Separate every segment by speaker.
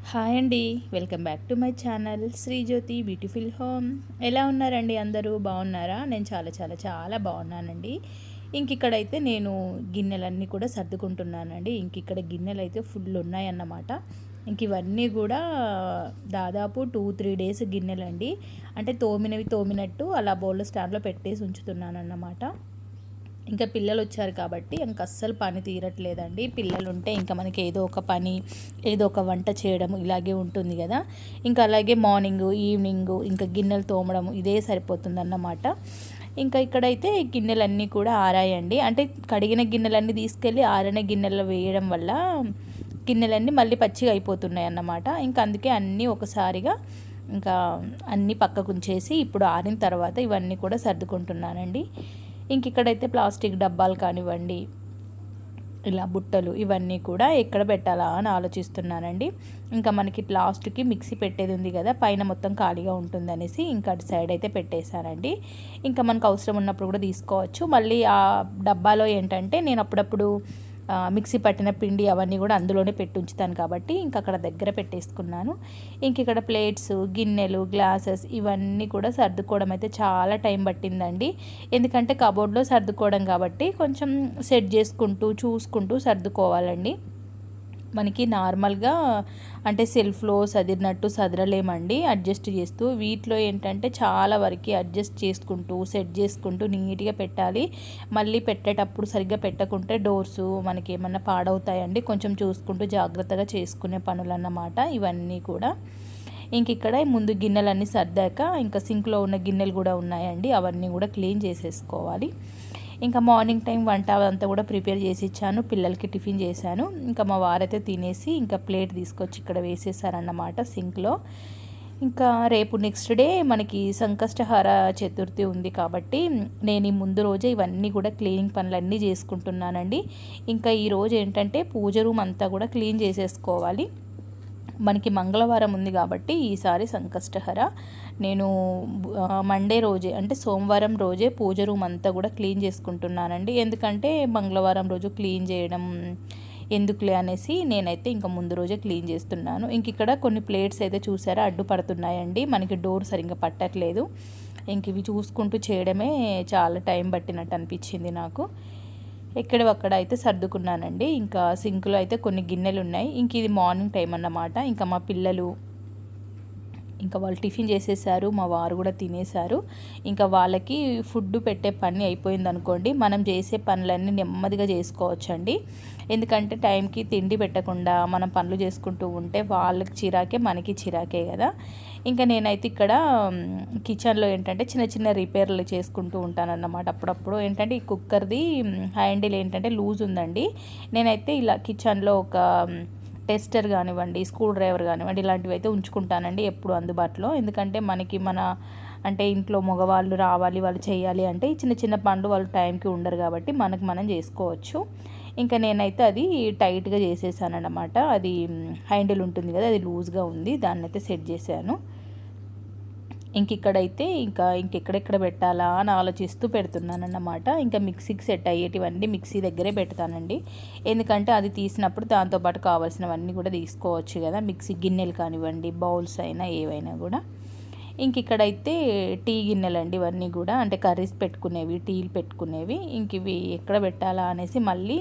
Speaker 1: Hi అండి. Welcome back to my channel Srijyothi beautiful home. ఎలా ఉన్నారండి? అందరూ బాగున్నారా? నేను చాలా చాలా చాలా బాగున్నానండి. ఇక్కడైతే నేను గిన్నెలన్నీ కూడా సర్దుకుంటున్నానండి. ఇక్కడ గిన్నెలు అయితే ఫుల్ ఉన్నాయన్నమాట. ఇవన్నీ కూడా దాదాపు 2-3 డేస్ గిన్నెలండి. అంటే తోమినవి తోమినట్టు అలా బౌల్ స్టాండ్లో పెట్టేసి ఉంచుతున్నాను అన్నమాట. పిల్లలు వచ్చారు కాబట్టి అస్సలు పని తీరట్లేదండి. పిల్లలు ఉంటే మనకి ఏదో ఒక పని, ఏదో ఒక వంట చేయడం ఇలాగే ఉంటుంది కదా. అలాగే మార్నింగు ఈవినింగు గిన్నెలు తోమడం ఇదే సరిపోతుందన్నమాట. ఇక్కడైతే గిన్నెలన్నీ కూడా ఆరాయండి. అంటే కడిగిన గిన్నెలన్నీ తీసుకెళ్ళి ఆరిన గిన్నెల్లో వేయడం వల్ల గిన్నెలన్నీ మళ్ళీ పచ్చిగా అయిపోతున్నాయి అన్నమాట. అందుకే అన్నీ ఒకసారిగా అన్నీ పక్కకు ఉంచేసి ఇప్పుడు ఆరిన తర్వాత ఇవన్నీ కూడా సర్దుకుంటున్నానండి. ఇక్కడైతే ప్లాస్టిక్ డబ్బాలు కానివ్వండి, ఇలా బుట్టలు ఇవన్నీ కూడా ఎక్కడ పెట్టాలా అని ఆలోచిస్తున్నానండి. మనకి లాస్ట్కి మిక్సీ పెట్టేది ఉంది కదా, పైన మొత్తం ఖాళీగా ఉంటుందనేసి అటు సైడ్ అయితే పెట్టేశానండి. మనకు అవసరం ఉన్నప్పుడు కూడా తీసుకోవచ్చు. మళ్ళీ ఆ డబ్బాలో ఏంటంటే నేను అప్పుడప్పుడు మిక్సీ పట్టిన పిండి అవన్నీ కూడా అందులోనే పెట్టి ఉంచుతాను కాబట్టి అక్కడ దగ్గర పెట్టేసుకున్నాను. ఇక్కడ ప్లేట్స్, గిన్నెలు, గ్లాసెస్ ఇవన్నీ కూడా సర్దుకోవడం అయితే చాలా టైం పట్టిందండి. ఎందుకంటే కబోర్డ్లో సర్దుకోవడం కాబట్టి కొంచెం సెట్ చేసుకుంటూ చూసుకుంటూ సర్దుకోవాలండి. మనకి నార్మల్గా అంటే సెల్ఫ్లో సదిరినట్టు సదరలేమండి, అడ్జస్ట్ చేస్తూ. వీటిలో ఏంటంటే చాలా వరకు అడ్జస్ట్ చేసుకుంటూ సెట్ చేసుకుంటూ నీట్గా పెట్టాలి. మళ్ళీ పెట్టేటప్పుడు సరిగ్గా పెట్టకుంటే డోర్స్ మనకి ఏమన్నా పాడవుతాయండి. కొంచెం చూసుకుంటూ జాగ్రత్తగా చేసుకునే పనులు అన్నమాట ఇవన్నీ కూడా. ఇక్కడ ముందు గిన్నెలన్నీ సర్దాక సింక్లో ఉన్న గిన్నెలు కూడా ఉన్నాయండి, అవన్నీ కూడా క్లీన్ చేసేసుకోవాలి. మార్నింగ్ టైం వంట అంతా కూడా ప్రిపేర్ చేసి ఇచ్చాను, పిల్లలకి టిఫిన్ చేశాను. మా వారైతే తినేసి ప్లేట్ తీసుకొచ్చి ఇక్కడ వేసేసారన్నమాట సింక్లో. రేపు నెక్స్ట్ డే మనకి సంకష్టహార చతుర్థి ఉంది కాబట్టి నేను ఈ ముందు రోజే ఇవన్నీ కూడా క్లీనింగ్ పనులన్నీ చేసుకుంటున్నానండి. ఈరోజు ఏంటంటే పూజ రూమ్ అంతా కూడా క్లీన్ చేసేసుకోవాలి. మనకి మంగళవారం ఉంది కాబట్టి ఈసారి సంకష్టహర నేను మండే రోజే అంటే సోమవారం రోజే పూజ రూమ్ అంతా కూడా క్లీన్ చేసుకుంటున్నానండి. ఎందుకంటే మంగళవారం రోజు క్లీన్ చేయడం ఎందుకులే అనేసి నేనైతే ముందు రోజే క్లీన్ చేస్తున్నాను. ఇక్కడ కొన్ని ప్లేట్స్ అయితే చూసారా అడ్డుపడుతున్నాయండి, మనకి డోర్ సరిగ్గా పట్టట్లేదు. ఇవి చూసుకుంటూ చేయడమే చాలా టైం పట్టినట్టు అనిపించింది నాకు. ఎక్కడక్కడ అయితే సర్దుకున్నానండి. సింక్లో అయితే కొన్ని గిన్నెలు ఉన్నాయి. ఇది మార్నింగ్ టైం అన్నమాట. మా పిల్లలు వాళ్ళు టిఫిన్ చేసేసారు, మా వారు కూడా తినేశారు. వాళ్ళకి ఫుడ్ పెట్టే పని అయిపోయింది అనుకోండి, మనం చేసే పనులన్నీ నెమ్మదిగా చేసుకోవచ్చండి. ఎందుకంటే టైంకి తిండి పెట్టకుండా మనం పనులు చేసుకుంటూ ఉంటే వాళ్ళకి చిరాకే మనకి చిరాకే కదా. నేనైతే ఇక్కడ కిచెన్లో ఏంటంటే చిన్న చిన్న రిపేర్లు చేసుకుంటూ ఉంటానన్నమాట. అప్పుడప్పుడు ఏంటంటే ఈ కుక్కర్ది హ్యాండిల్ ఏంటంటే లూజ్ ఉందండి. నేనైతే ఇలా కిచెన్లో ఒక టెస్టర్ కానివ్వండి, స్క్రూ డ్రైవర్ కానివ్వండి ఇలాంటివి అయితే ఉంచుకుంటానండి ఎప్పుడు అందుబాటులో. ఎందుకంటే మనకి అంటే ఇంట్లో మగవాళ్ళు రావాలి, వాళ్ళు చేయాలి అంటే చిన్న చిన్న పనులు వాళ్ళు టైంకి ఉండరు కాబట్టి మనం చేసుకోవచ్చు. నేనైతే అది టైట్గా చేసేసాను అన్నమాట. అది హ్యాండిల్ ఉంటుంది కదా, అది లూజ్గా ఉంది, దాన్ని అయితే సెట్ చేశాను. ఇక్కడైతే ఇంకెక్కడెక్కడ పెట్టాలా అని ఆలోచిస్తూ పెడుతున్నాను అన్నమాట. మిక్సీకి సెట్ అయ్యేటివన్నీ మిక్సీ దగ్గరే పెడతానండి. ఎందుకంటే అది తీసినప్పుడు దాంతోపాటు కావాల్సినవన్నీ కూడా తీసుకోవచ్చు కదా, మిక్సీ గిన్నెలు కానివ్వండి, బౌల్స్ అయినా ఏవైనా కూడా. ఇక్కడైతే టీ గిన్నెలండి ఇవన్నీ కూడా, అంటే కర్రీస్ పెట్టుకునేవి, టీలు పెట్టుకునేవి. ఇవి ఎక్కడ పెట్టాలా అనేసి మళ్ళీ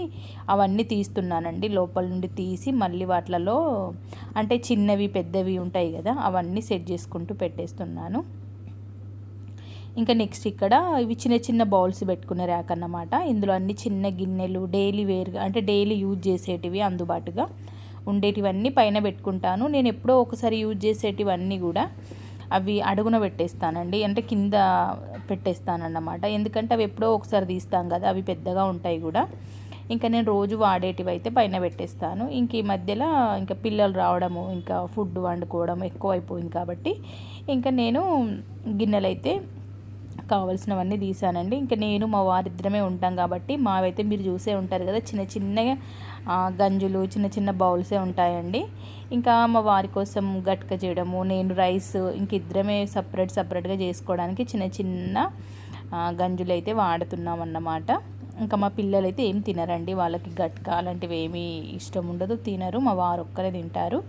Speaker 1: అవన్నీ తీస్తున్నానండి. లోపల నుండి తీసి మళ్ళీ వాటిలలో అంటే చిన్నవి పెద్దవి ఉంటాయి కదా, అవన్నీ సెట్ చేసుకుంటూ పెట్టేస్తున్నాను. నెక్స్ట్ ఇక్కడ ఇవి చిన్న చిన్న బౌల్స్ పెట్టుకునే ర్యాక్ అన్నమాట. ఇందులో అన్ని చిన్న గిన్నెలు డైలీ వేర్గా అంటే డైలీ యూజ్ చేసేటివి అందుబాటుగా ఉండేటివన్నీ పైన పెట్టుకుంటాను. నేను ఎప్పుడో ఒకసారి యూజ్ చేసేటివన్నీ కూడా అవి అడుగున పెట్టేస్తానండి, అంటే కింద పెట్టేస్తానన్నమాట. ఎందుకంటే అవి ఎప్పుడో ఒకసారి తీస్తాం కదా, అవి పెద్దగా ఉంటాయి కూడా. నేను రోజు వాడేటివి అయితే పైన పెట్టేస్తాను. ఈ మధ్యలో పిల్లలు రావడము, ఫుడ్ వండుకోవడం ఎక్కువ అయిపోయింది కాబట్టి నేను గిన్నెలు అయితే కావాల్సినవన్నీ తీసానండి. నేను మా వారిద్దరమే ఉంటాం కాబట్టి మావైతే మీరు చూసే ఉంటారు కదా, చిన్న చిన్న గంజులు, చిన్న చిన్న బౌల్సే ఉంటాయండి. మా వారి కోసం గట్క చేయడము, నేను రైస్ ఇద్దరమే సపరేట్గా చేసుకోవడానికి చిన్న చిన్న గంజులు అయితే వాడుతున్నాం అన్నమాట. ఇంకా మా పిల్లలైతే ఏం తినరండి, వాళ్ళకి గట్క అలాంటివి ఏమీ ఇష్టం ఉండదు, తినరు. మా వారు ఒక్కరే తింటారు.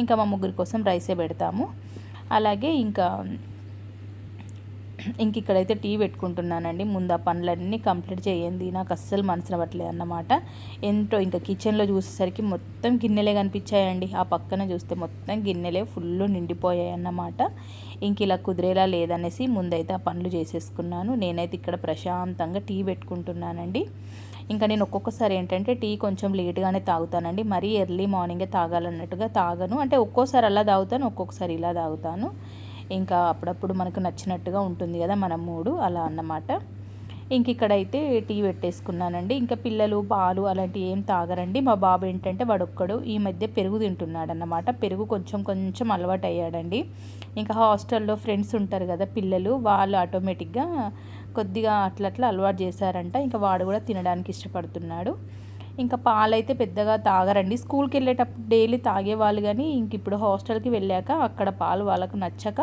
Speaker 1: ఇంకా మా ముగ్గురి కోసం రైసే పెడతాము. అలాగే ఇంక ఇక్కడైతే టీ పెట్టుకుంటున్నానండి. ముందు ఆ పనులన్నీ కంప్లీట్ చేయండి, నాకు అస్సలు మనసు అవ్వట్లేదు అన్నమాట. ఎంతో ఇంకా కిచెన్లో చూసేసరికి మొత్తం గిన్నెలే కనిపించాయండి. ఆ పక్కన చూస్తే మొత్తం గిన్నెలే ఫుల్ నిండిపోయాయి అన్నమాట. ఇంక ఇలా కుదిరేలా లేదనేసి ముందైతే ఆ పనులు చేసేసుకున్నాను. నేనైతే ఇక్కడ ప్రశాంతంగా టీ పెట్టుకుంటున్నానండి. ఇంకా నేను ఒక్కొక్కసారి ఏంటంటే టీ కొంచెం లేట్గానే తాగుతానండి, మరీ ఎర్లీ మార్నింగే తాగాలన్నట్టుగా తాగను. అంటే ఒక్కోసారి అలా తాగుతాను, ఒక్కొక్కసారి ఇలా తాగుతాను. ఇంకా అప్పుడప్పుడు మనకు నచ్చినట్టుగా ఉంటుంది కదా మన మూడు, అలా అన్నమాట. ఇంక ఇక్కడైతే టీ పెట్టేసుకున్నానండి. ఇంకా పిల్లలు పాలు అలాంటివి ఏం తాగరండి. మా బాబు ఏంటంటే వాడొక్కడు ఈ మధ్య పెరుగు తింటున్నాడు అన్నమాట. పెరుగు కొంచెం కొంచెం అలవాటు అయ్యాడండి. ఇంకా హాస్టల్లో ఫ్రెండ్స్ ఉంటారు కదా పిల్లలు, వాళ్ళు ఆటోమేటిక్గా కొద్దిగా అట్లా అలవాటు చేశారంట. ఇంకా వాడు కూడా తినడానికి ఇష్టపడుతున్నాడు. ఇంకా పాలైతే పెద్దగా తాగరండి. స్కూల్కి వెళ్ళేటప్పుడు డైలీ తాగేవాళ్ళు, కానీ ఇంక ఇప్పుడు హాస్టల్కి వెళ్ళాక అక్కడ పాలు వాళ్ళకు నచ్చక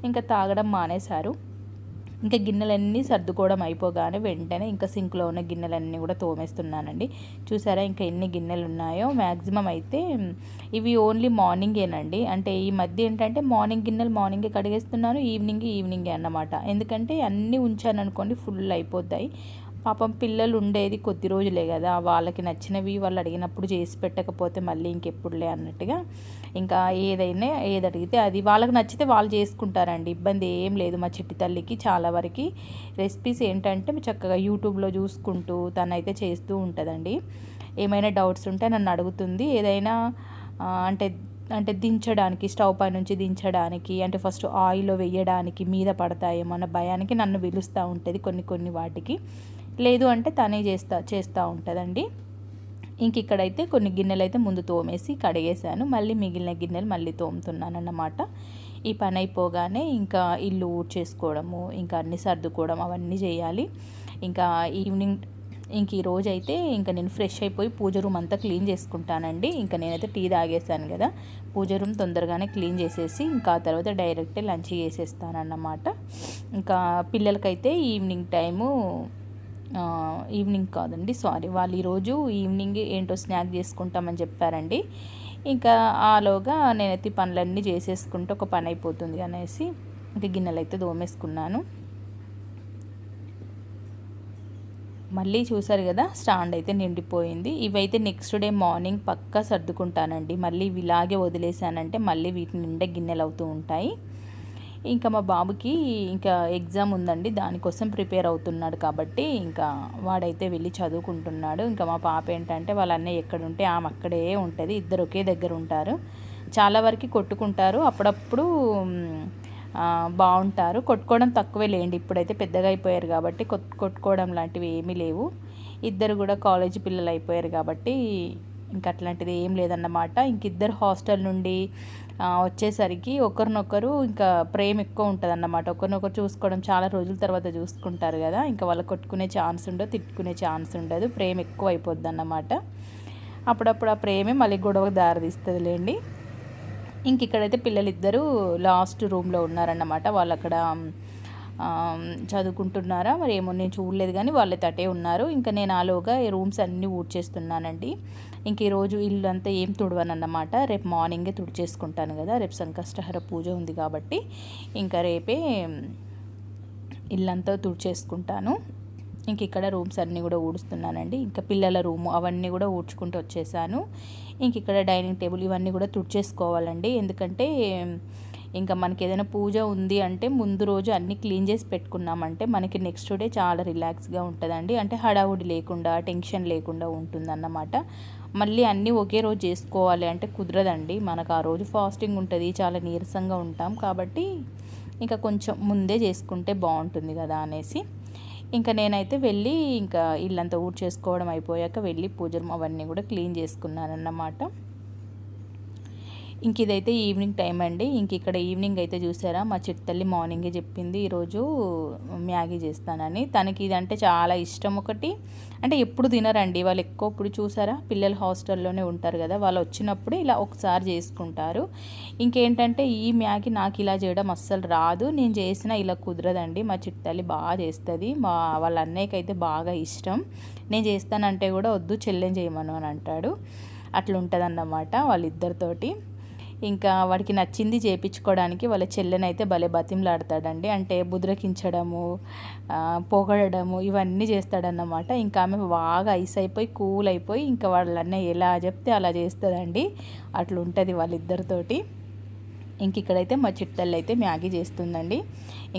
Speaker 1: ఇంకా తాగడం మానేశారు. ఇంకా గిన్నెలన్నీ సర్దుకోవడం అయిపోగానే వెంటనే ఇంకా సింక్లో ఉన్న గిన్నెలన్నీ కూడా తోమేస్తున్నానండి. చూసారా ఇంకా ఎన్ని గిన్నెలు ఉన్నాయో. మ్యాక్సిమం అయితే ఇవి ఓన్లీ మార్నింగేనండి. అంటే ఈ మధ్య ఏంటంటే మార్నింగ్ గిన్నెలు మార్నింగే కడిగేస్తున్నాను, ఈవినింగే అన్నమాట. ఎందుకంటే అన్నీ ఉంచాను అనుకోండి ఫుల్ అయిపోతాయి. పాపం పిల్లలు ఉండేది కొద్ది రోజులే కదా, వాళ్ళకి నచ్చినవి వాళ్ళు అడిగినప్పుడు చేసి పెట్టకపోతే మళ్ళీ ఇంకెప్పుడులే అన్నట్టుగా ఇంకా ఏది అడిగితే అది వాళ్ళకి నచ్చితే వాళ్ళు చేసుకుంటారండి, ఇబ్బంది ఏం లేదు. మా చిట్టి తల్లికి చాలా వరకు రెసిపీస్ ఏంటంటే చక్కగా యూట్యూబ్లో చూసుకుంటూ తనైతే చేస్తూ ఉంటుందండి. ఏమైనా డౌట్స్ ఉంటే నన్ను అడుగుతుంది. ఏదైనా అంటే అంటే దించడానికి, స్టవ్ పై నుంచి దించడానికి, అంటే ఫస్ట్ ఆయిల్లో వేయడానికి మీద పడతాయేమో అన్న భయానికి నన్ను పిలుస్తూ ఉంటుంది కొన్ని వాటికి. లేదు అంటే తనే చేస్తూ ఉంటుందండి. ఇంక ఇక్కడైతే కొన్ని గిన్నెలు అయితే ముందు తోమేసి కడిగేశాను, మళ్ళీ మిగిలిన గిన్నెలు మళ్ళీ తోముతున్నాను అన్నమాట. ఈ పని అయిపోగానే ఇంకా ఇల్లు ఊడ్చేసుకోవడము, ఇంకా అన్నీ సర్దుకోవడం అవన్నీ చేయాలి. ఇంకా ఇంక ఈ రోజు అయితే ఇంకా నేను ఫ్రెష్ అయిపోయి పూజ రూమ్ అంతా క్లీన్ చేసుకుంటానండి. ఇంకా నేనైతే టీ తాగేసాను కదా, పూజ రూమ్ తొందరగానే క్లీన్ చేసేసి ఇంకా ఆ తర్వాత డైరెక్ట్ లంచ్ చేసేస్తానన్నమాట. ఇంకా పిల్లలకైతే ఈవినింగ్ కాదండి, సారీ, వాళ్ళు ఈరోజు ఈవినింగ్ ఏంటో స్నాక్ చేసుకుంటామని చెప్పారండి. ఇంకా ఆలోగా నేనైతే పనులన్నీ చేసేసుకుంటే ఒక పని అయిపోతుంది అనేసి ఇంకా గిన్నెలు అయితే దోమేసుకున్నాను. మళ్ళీ చూసారు కదా స్టాండ్ అయితే నిండిపోయింది. ఇవైతే నెక్స్ట్ డే మార్నింగ్ పక్కా సర్దుకుంటానండి. మళ్ళీ ఇలాగే వదిలేసానంటే మళ్ళీ వీటి నిండా గిన్నెలు అవుతూ ఉంటాయి. ఇంకా మా బాబుకి ఇంకా ఎగ్జామ్ ఉందండి, దానికోసం ప్రిపేర్ అవుతున్నాడు కాబట్టి ఇంకా వాడైతే వెళ్ళి చదువుకుంటున్నాడు. ఇంకా మా పాప ఏంటంటే వాళ్ళ అన్నయ్య ఎక్కడుంటే ఆమె అక్కడే ఉంటుంది, ఇద్దరు ఒకే దగ్గర ఉంటారు. చాలా వరకు కొట్టుకుంటారు, అప్పుడప్పుడు బాగుంటారు. కొట్టుకోవడం తక్కువే లేండి, ఇప్పుడైతే పెద్దగా అయిపోయారు కాబట్టి కొట్టుకోవడం లాంటివి ఏమీ లేవు. ఇద్దరు కూడా కాలేజీ పిల్లలు అయిపోయారు కాబట్టి ఇంకా అట్లాంటిది ఏం లేదన్నమాట. ఇంక ఇద్దరు హాస్టల్ నుండి వచ్చేసరికి ఒకరినొకరు ఇంకా ప్రేమ ఎక్కువ ఉంటుంది అన్నమాట. ఒకరినొకరు చూసుకోవడం, చాలా రోజుల తర్వాత చూసుకుంటారు కదా, ఇంకా వాళ్ళు కొట్టుకునే ఛాన్స్ ఉండదు, తిట్టుకునే ఛాన్స్ ఉండదు, ప్రేమ ఎక్కువ అయిపోద్ది అన్నమాట. అప్పుడప్పుడు ఆ ప్రేమే మళ్ళీ గొడవకు దారితీస్తుందిలేండి. ఇంక ఇక్కడైతే పిల్లలిద్దరూ లాస్ట్ రూమ్లో ఉన్నారన్నమాట. వాళ్ళు అక్కడ చదువుకుంటున్నారా మరి ఏమో నేను చూడలేదు, కానీ వాళ్ళైతే అటే ఉన్నారు. ఇంకా నేను ఆలోగా ఈ రూమ్స్ అన్నీ ఊడ్చేస్తున్నానండి. ఇంక ఈరోజు ఇల్లు అంతా ఏం తుడవనన్నమాట, రేపు మార్నింగే తుడిచేసుకుంటాను కదా, రేపు సంకష్టహర పూజ ఉంది కాబట్టి ఇంకా రేపే ఇల్లంతా తుడిచేసుకుంటాను. ఇంక ఇక్కడ రూమ్స్ అన్నీ కూడా ఊడుస్తున్నానండి. ఇంకా పిల్లల రూము అవన్నీ కూడా ఊడ్చుకుంటూ వచ్చేసాను. ఇంక ఇక్కడ డైనింగ్ టేబుల్ ఇవన్నీ కూడా తుడిచేసుకోవాలండి. ఎందుకంటే ఇంకా మనకి ఏదైనా పూజ ఉంది అంటే ముందు రోజు అన్నీ క్లీన్ చేసి పెట్టుకున్నామంటే మనకి నెక్స్ట్ డే చాలా రిలాక్స్గా ఉంటుందండి. అంటే హడావుడి లేకుండా, టెన్షన్ లేకుండా ఉంటుందన్నమాట. మళ్ళీ అన్నీ ఒకే రోజు చేసుకోవాలి అంటే కుదరదండి, మనకు ఆ రోజు ఫాస్టింగ్ ఉంటుంది, చాలా నీరసంగా ఉంటాం కాబట్టి ఇంకా కొంచెం ముందే చేసుకుంటే బాగుంటుంది కదా అనేసి ఇంకా నేనైతే వెళ్ళి ఇంకా ఇల్లంతా ఊడ్చేసుకోవడం అయిపోయాక వెళ్ళి పూజ రూమ్ అవన్నీ కూడా క్లీన్ చేసుకున్నానన్నమాట. ఇంక ఇదైతే ఈవినింగ్ టైం అండి. ఇంక ఇక్కడ ఈవినింగ్ అయితే చూసారా మా చిట్టల్లి మార్నింగే చెప్పింది ఈరోజు మ్యాగీ చేస్తానని. తనకి ఇదంటే చాలా ఇష్టం. ఒకటి అంటే ఎప్పుడు తినరండి వాళ్ళు, ఎక్కువ ఇప్పుడు చూసారా పిల్లలు హాస్టల్లోనే ఉంటారు కదా, వాళ్ళు వచ్చినప్పుడు ఇలా ఒకసారి చేసుకుంటారు. ఇంకేంటంటే ఈ మ్యాగీ నాకు ఇలా చేయడం అస్సలు రాదు, నేను చేసినా ఇలా కుదరదండి. మా చిట్టల్లి బాగా చేస్తుంది, వాళ్ళ అన్నయ్యకి అయితే బాగా ఇష్టం. నేను చేస్తానంటే కూడా వద్దు చెల్లెని చేయమను అని అంటాడు. అట్లా ఉంటుందన్నమాట వాళ్ళిద్దరితోటి. ఇంకా వాడికి నచ్చింది చేయించుకోవడానికి వాళ్ళ చెల్లెనైతే భలే బతిమలాడతాడండి. అంటే బుద్రకించడము, పొగడము ఇవన్నీ చేస్తాడన్నమాట. ఇంకా ఆమె బాగా ఐస్ అయిపోయి కూల్ అయిపోయి ఇంకా వాళ్ళన్న ఎలా చెప్తే అలా చేస్తుందండి. అట్లా ఉంటుంది వాళ్ళిద్దరితోటి. ఇంక ఇక్కడైతే మా చిట్టల్లి అయితే మ్యాగీ చేస్తుందండి.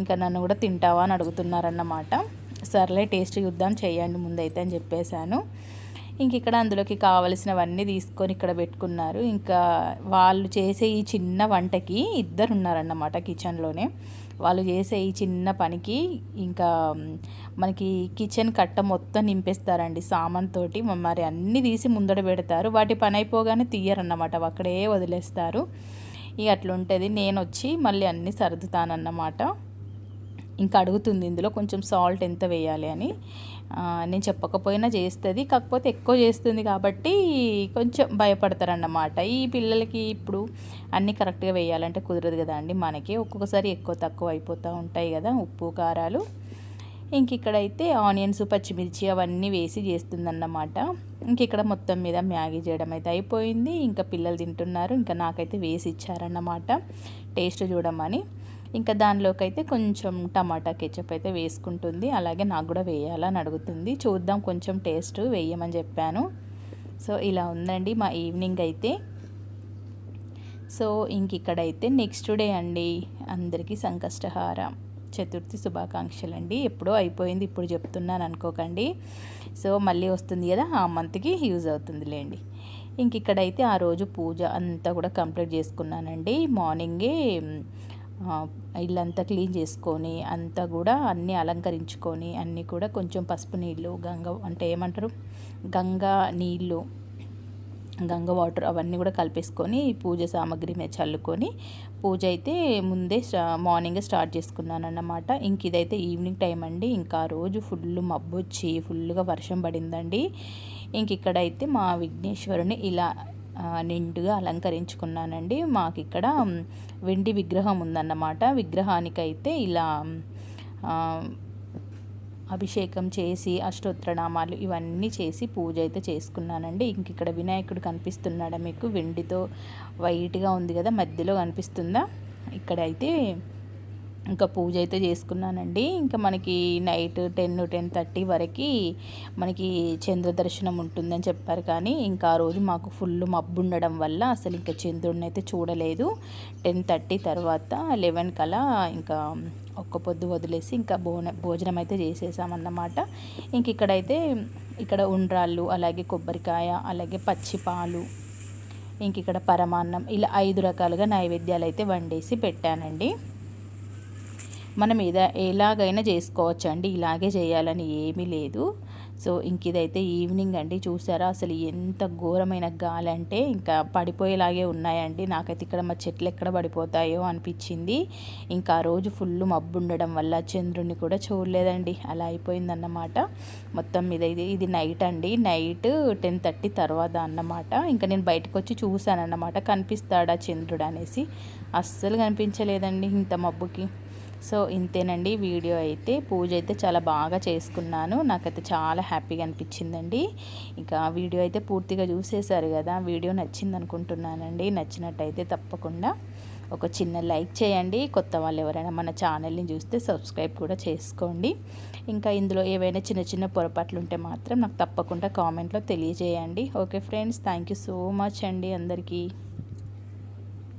Speaker 1: ఇంకా నన్ను కూడా తింటావా అని అడుగుతున్నారన్నమాట. సర్లే టేస్ట్ చూద్దాం చేయండి ముందైతే అని చెప్పేశాను. ఇంక ఇక్కడ అందులోకి కావలసినవన్నీ తీసుకొని ఇక్కడ పెట్టుకున్నారు. ఇంకా వాళ్ళు చేసే ఈ చిన్న వంటకి ఇద్దరు ఉన్నారన్నమాట కిచెన్లోనే. వాళ్ళు చేసే ఈ చిన్న పనికి ఇంకా మనకి కిచెన్ కట్ట మొత్తం నింపేస్తారండి సామాన్ తోటి. మరి అన్నీ తీసి ముందట పెడతారు, వాటి పని అయిపోగానే తీయరన్నమాట, అక్కడే వదిలేస్తారు. ఇక అట్లుంటుంది. నేను వచ్చి మళ్ళీ అన్నీ సర్దుతానన్నమాట. ఇంకా అడుగుతుంది ఇందులో కొంచెం సాల్ట్ ఎంత వేయాలి అని. నేను చెప్పకపోయినా చేస్తుంది, కాకపోతే ఎక్కువ చేస్తుంది కాబట్టి కొంచెం భయపడతారన్నమాట. ఈ పిల్లలకి ఇప్పుడు అన్నీ కరెక్ట్గా వేయాలంటే కుదరదు కదా అండి మనకి, ఒక్కొక్కసారి ఎక్కువ తక్కువ అయిపోతూ ఉంటాయి కదా ఉప్పు కారాలు. ఇంక ఇక్కడైతే ఆనియన్స్ పచ్చిమిర్చి అవన్నీ వేసి చేస్తుందన్నమాట. ఇంక ఇక్కడ మొత్తం మీద మ్యాగీ చేయడం అయితే అయిపోయింది. ఇంకా పిల్లలు తింటున్నారు, ఇంకా నాకైతే వేసి ఇచ్చారన్నమాట టేస్ట్ చూడమని. ఇంకా దానిలోకి అయితే కొంచెం టమాటా కెచప్ అయితే వేసుకుంటుంది, అలాగే నాకు కూడా వేయాలని అడుగుతుంది. చూద్దాం కొంచెం టేస్ట్ వేయమని చెప్పాను. సో ఇలా ఉందండి మా ఈవినింగ్ అయితే. సో ఇంక ఇక్కడైతే నెక్స్ట్ డే అండి, అందరికీ సంకష్టహార చతుర్థి శుభాకాంక్షలు అండి. ఎప్పుడో అయిపోయింది, ఇప్పుడు చెప్తున్నాను అనుకోకండి. సో మళ్ళీ వస్తుంది కదా, ఆ మంత్కి యూజ్ అవుతుందిలేండి. ఇంక ఇక్కడైతే ఆ రోజు పూజ అంతా కూడా కంప్లీట్ చేసుకున్నానండి. మార్నింగే ఇల్లంతా క్లీన్ చేసుకొని అంతా కూడా అన్నీ అలంకరించుకొని అన్నీ కూడా కొంచెం పసుపు నీళ్ళు, అంటే ఏమంటారు గంగా నీళ్ళు, గంగ వాటర్ అవన్నీ కూడా కలిపేసుకొని పూజ సామాగ్రి మీద చల్లుకొని పూజ అయితే ముందే మార్నింగే స్టార్ట్ చేసుకున్నాను అన్నమాట. ఇంక ఇదైతే ఈవినింగ్ టైం అండి. ఇంకా రోజు ఫుల్ మబ్బు వచ్చి ఫుల్గా వర్షం పడిందండి. ఇంక ఇక్కడైతే మా విఘ్నేశ్వరుని ఇలా నిండుగా అలంకరించుకున్నానండి. మాకు ఇక్కడ వెండి విగ్రహం ఉందన్నమాట. విగ్రహానికైతే ఇలా అభిషేకం చేసి అష్టోత్తరనామాలు ఇవన్నీ చేసి పూజ అయితే చేసుకున్నానండి. ఇంక ఇక్కడ వినాయకుడు కనిపిస్తున్నాడా మీకు, వెండితో వైట్గా ఉంది కదా, మధ్యలో కనిపిస్తుందా. ఇక్కడైతే ఇంకా పూజ అయితే చేసుకున్నానండి. ఇంకా మనకి నైట్ 10-10:30 వరకు మనకి చంద్ర దర్శనం ఉంటుందని చెప్పారు, కానీ ఇంకా ఆ రోజు మాకు ఫుల్ మబ్బు ఉండడం వల్ల అసలు ఇంకా చంద్రుడిని అయితే చూడలేదు. 10:30 తర్వాత 11 కలా ఇంకా ఒక్క పొద్దు వదిలేసి ఇంకా భోజనం అయితే చేసేసామన్నమాట. ఇంక ఇక్కడైతే ఇక్కడ ఉండ్రాళ్ళు, అలాగే కొబ్బరికాయ, అలాగే పచ్చి పాలు, ఇంక ఇక్కడ పరమాన్నం, ఇలా 5 రకాలుగా నైవేద్యాలు అయితే వండేసి పెట్టానండి. మనం ఎలాగైనా చేసుకోవచ్చు అండి, ఇలాగే చేయాలని ఏమీ లేదు. సో ఇంక ఇదైతే ఈవినింగ్ అండి. చూసారా అసలు ఎంత ఘోరమైన గాలి అంటే ఇంకా పడిపోయేలాగే ఉన్నాయండి. నాకైతే ఇక్కడ మా చెట్లు ఎక్కడ పడిపోతాయో అనిపించింది. ఇంకా ఆ రోజు ఫుల్ మబ్బు ఉండడం వల్ల చంద్రుడిని కూడా చూడలేదండి, అలా అయిపోయిందన్నమాట. మొత్తం మీద ఇది నైట్ అండి, నైట్ 10:30 తర్వాత అన్నమాట. ఇంకా నేను బయటకు వచ్చి చూశానన్నమాట కనిపిస్తాడా చంద్రుడు అనేసి, అస్సలు కనిపించలేదండి ఇంత మబ్బుకి. సో ఇంతేనండి వీడియో అయితే. పూజ అయితే చాలా బాగా చేసుకున్నాను, నాకైతే చాలా హ్యాపీగా అనిపించిందండి. ఇంకా వీడియో అయితే పూర్తిగా చూసేశారు కదా, వీడియో నచ్చింది అనుకుంటున్నానండి. నచ్చినట్టయితే తప్పకుండా ఒక చిన్న లైక్ చేయండి. కొత్త వాళ్ళు ఎవరైనా మన ఛానల్ని చూస్తే సబ్స్క్రైబ్ కూడా చేసుకోండి. ఇంకా ఇందులో ఏవైనా చిన్న చిన్న పొరపాట్లు ఉంటే మాత్రం నాకు తప్పకుండా కామెంట్లో తెలియజేయండి. Okay friends, thank you so much అండి అందరికీ.